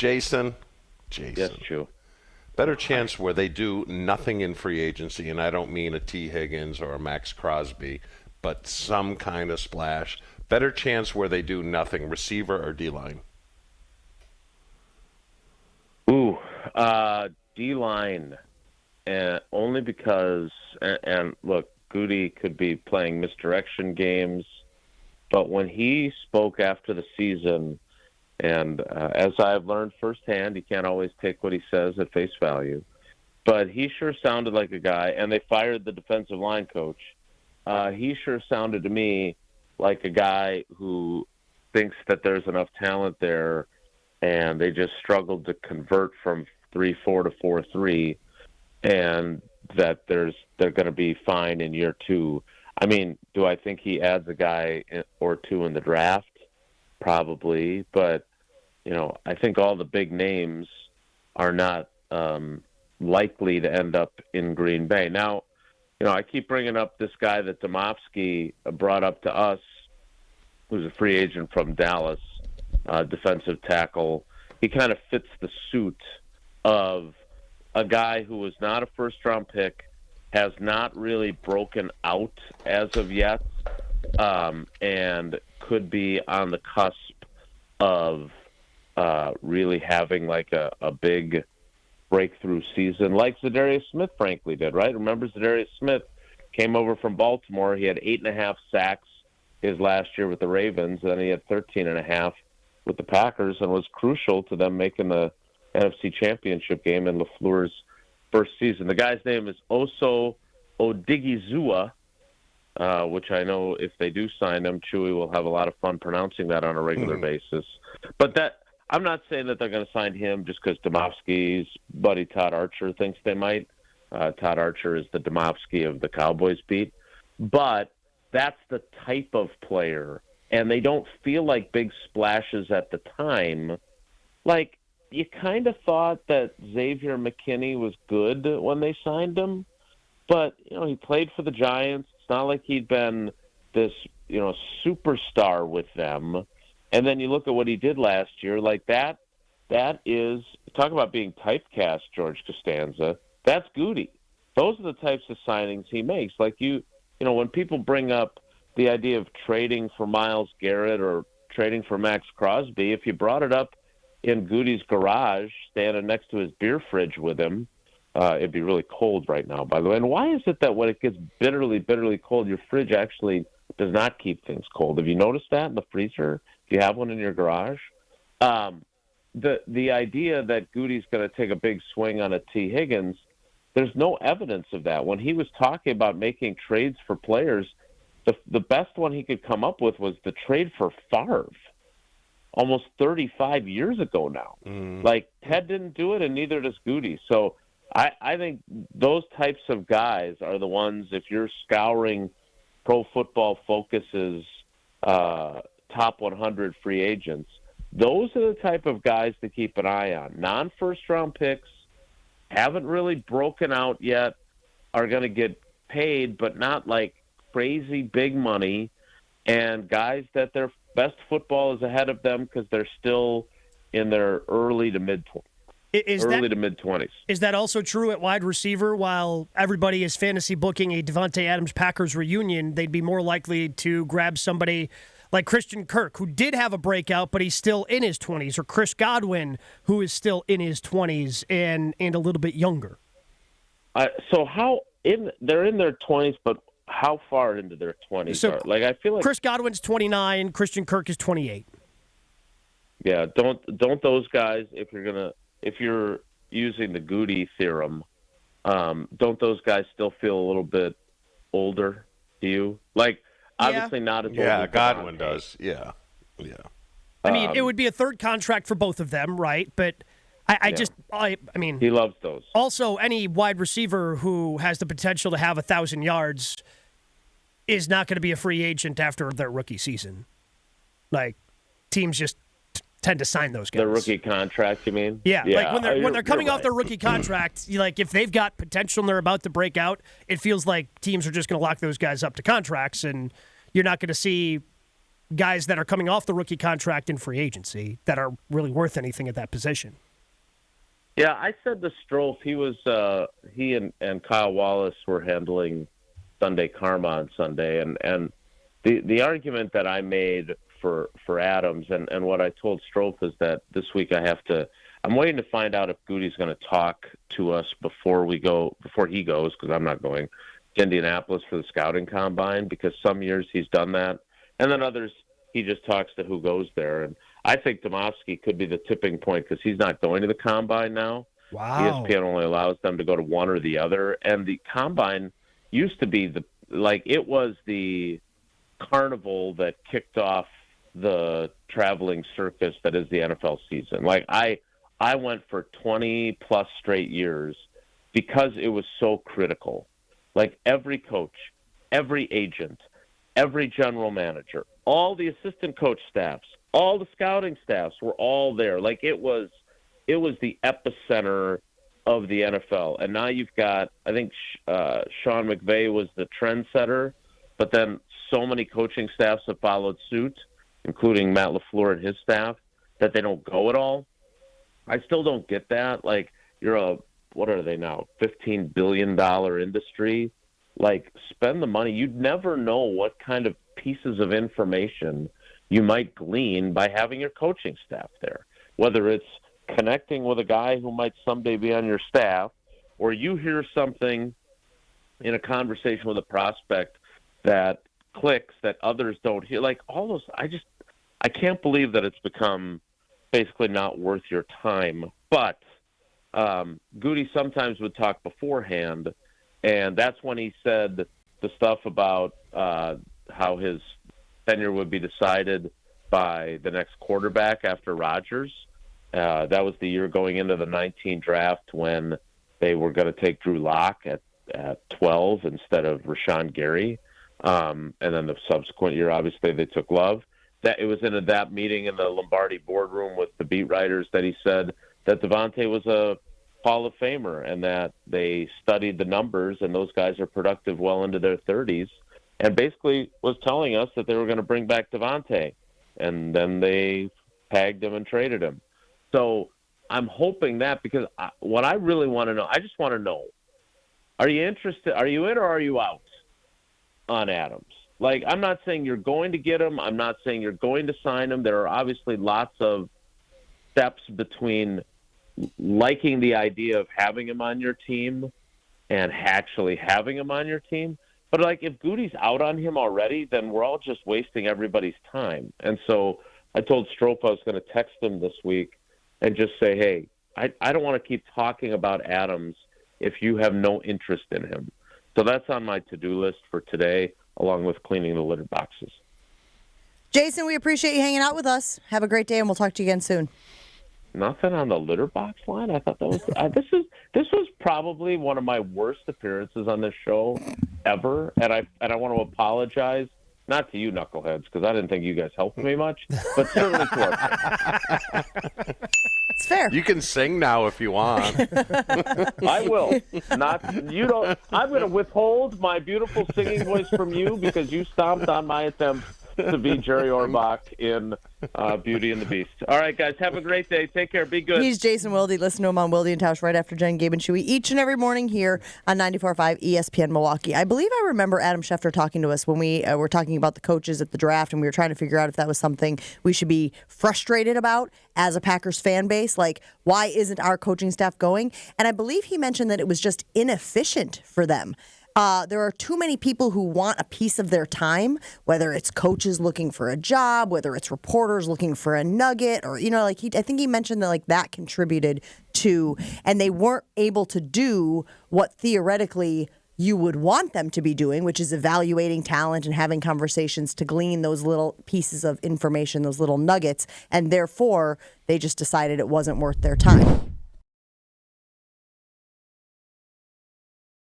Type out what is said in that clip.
Jason. Yes, Chew. Better chance where they do nothing in free agency, and I don't mean a 𝘃𝑗𝙃 or a Max Crosby, but some kind of splash. Better chance where they do nothing, receiver or D-line? Ooh, D-line. Only because, and look, 𝘃𝑗𝙀𝙀 could be playing misdirection games, but when he spoke after the season, and as I've learned firsthand, you can't always take what he says at face value, but he sure sounded like a guy, and they fired the defensive line coach. He sure sounded to me like a guy who thinks that there's enough talent there, and they just struggled to convert from 3-4 to 4-3, and that they're going to be fine in year two. I mean, do I think he adds a guy or two in the draft? Probably, but I think all the big names are not likely to end up in Green Bay. Now, I keep bringing up this guy that 𝘃𝑗𝙀𝙀 brought up to us, who's a free agent from Dallas, defensive tackle. He kind of fits the suit of a guy who was not a first-round pick, has not really broken out as of yet, and could be on the cusp of really having like a big breakthrough season, like Zadarius Smith frankly did, right? Remember Zadarius Smith came over from Baltimore. He had 8.5 sacks his last year with the Ravens, and then he had 13.5 with the Packers, and was crucial to them making the NFC Championship game in LaFleur's first season. The guy's name is Oso Odighizuwa, which I know if they do sign him, Chewy will have a lot of fun pronouncing that on a regular basis. But I'm not saying that they're going to sign him just because 𝘃𝑗𝙀𝙀's buddy Todd Archer thinks they might. Todd Archer is the 𝘃𝑗𝙀𝙀 of the Cowboys beat. But that's the type of player, and they don't feel like big splashes at the time. Like, you kind of thought that Xavier McKinney was good when they signed him, but, he played for the Giants. It's not like he'd been this, superstar with them. And then you look at what he did last year, like that is, talk about being typecast, George Costanza. That's 𝘃𝑗𝙀𝙀. Those are the types of signings he makes. Like when people bring up the idea of trading for Myles Garrett or trading for Max Crosby, if you brought it up in 𝘃𝑗𝙀𝙀's garage, standing next to his beer fridge with him, it'd be really cold right now, by the way. And why is it that when it gets bitterly, bitterly cold, your fridge actually does not keep things cold? Have you noticed that in the freezer? If you have one in your garage? The idea that 𝘃𝑗𝙀𝙀's going to take a big swing on a 𝑡. 𝐻IGGINS, there's no evidence of that. When he was talking about making trades for players, the best one he could come up with was the trade for Favre, almost 35 years ago now. Like, Ted didn't do it, and neither does 𝘃𝑗𝙀𝙀. So I think those types of guys are the ones, if you're scouring Pro Football Focus's top 100 free agents, those are the type of guys to keep an eye on. Non-first-round picks, haven't really broken out yet, are going to get paid, but not like crazy big money, and guys that their best football is ahead of them because they're still in their early to mid-20s. Is that also true at wide receiver? While everybody is fantasy booking a Devontae Adams-Packers reunion, they'd be more likely to grab somebody like Christian Kirk, who did have a breakout, but he's still in his 20s, or Chris Godwin, who is still in his 20s and a little bit younger. They're in their 20s, but how far into their 20s? So, I feel like Chris Godwin's 29, Christian Kirk is 28. Yeah, don't those guys, if you're using the 𝘃𝑗𝙀𝙀 theorem, don't those guys still feel a little bit older to you? Like, obviously not as old as Godwin does. Yeah. I mean, it would be a third contract for both of them, right? But I mean, he loves those. Also, any wide receiver who has the potential to have 1,000 yards is not going to be a free agent after their rookie season. Like, teams just tend to sign those guys. Their rookie contract, you mean? Yeah, like when they're coming off their rookie contract, like if they've got potential and they're about to break out, it feels like teams are just going to lock those guys up to contracts, and you're not going to see guys that are coming off the rookie contract in free agency that are really worth anything at that position. Yeah, I said to Strofe, he and Kyle Wallace were handling Sunday Karma on Sunday, and the argument that I made for Adams and what I told Strofe is that this week I'm waiting to find out if 𝘂𝘃's going to talk to us before he goes, because I'm not going to Indianapolis for the scouting combine, because some years he's done that, and then others he just talks to who goes there. And I think 𝘃𝘃 could be the tipping point because he's not going to the combine now. Wow. ESPN only allows them to go to one or the other, and the combine used to be it was the carnival that kicked off the traveling circus that is the NFL season. Like I went for 20 plus straight years because it was so critical. Like every coach, every agent, every general manager, all the assistant coach staffs, all the scouting staffs were all there. Like it was the epicenter of the NFL. And now you've got, I think Sean McVay was the trendsetter, but then so many coaching staffs have followed suit, including Matt LaFleur and his staff, that they don't go at all. I still don't get that. Like, what are they now, $15 billion industry? Like, spend the money. You'd never know what kind of pieces of information you might glean by having your coaching staff there, whether it's connecting with a guy who might someday be on your staff, or you hear something in a conversation with a prospect that clicks that others don't hear. Like all those, I can't believe that it's become basically not worth your time. But 𝘂𝘃 sometimes would talk beforehand, and that's when he said the stuff about how his tenure would be decided by the next quarterback after Rodgers. That was the year going into the 19 draft when they were going to take Drew Lock at 12 instead of Rashawn Gary. And then the subsequent year, obviously, they took Love. That it was in that meeting in the Lombardi boardroom with the beat writers that he said that Davante was a Hall of Famer and that they studied the numbers and those guys are productive well into their 30s, and basically was telling us that they were going to bring back Davante, and then they tagged him and traded him. So I'm hoping that, because what I really want to know, I just want to know, are you interested? Are you in or are you out on Adams? Like, I'm not saying you're going to get him. I'm not saying you're going to sign him. There are obviously lots of steps between liking the idea of having him on your team and actually having him on your team. But, like, if 𝘂𝘃's out on him already, then we're all just wasting everybody's time. And so I told Strofe I was going to text him this week and just say, hey, I don't want to keep talking about Adams if you have no interest in him. So that's on my to-do list for today, along with cleaning the litter boxes. Jason, we appreciate you hanging out with us. Have a great day, and we'll talk to you again soon. Nothing on the litter box line? I thought that was this was probably one of my worst appearances on this show ever, and I want to apologize, not to you knuckleheads, because I didn't think you guys helped me much, but certainly to our It's fair. You can sing now if you want. I will. I'm going to withhold my beautiful singing voice from you because you stomped on my attempt to be Jerry Orbach in Beauty and the Beast. All right, guys, have a great day. Take care. Be good. He's Jason Wilde. Listen to him on Wilde and Tausch right after Jen, Gabe, and 𝘃𝑗 each and every morning here on 94.5 ESPN Milwaukee. I believe I remember Adam Schefter talking to us when we were talking about the coaches at the draft, and we were trying to figure out if that was something we should be frustrated about as a Packers fan base. Like, why isn't our coaching staff going? And I believe he mentioned that it was just inefficient for them. There are too many people who want a piece of their time, whether it's coaches looking for a job, whether it's reporters looking for a nugget, or, I think he mentioned that that contributed to, and they weren't able to do what theoretically you would want them to be doing, which is evaluating talent and having conversations to glean those little pieces of information, those little nuggets, and therefore they just decided it wasn't worth their time.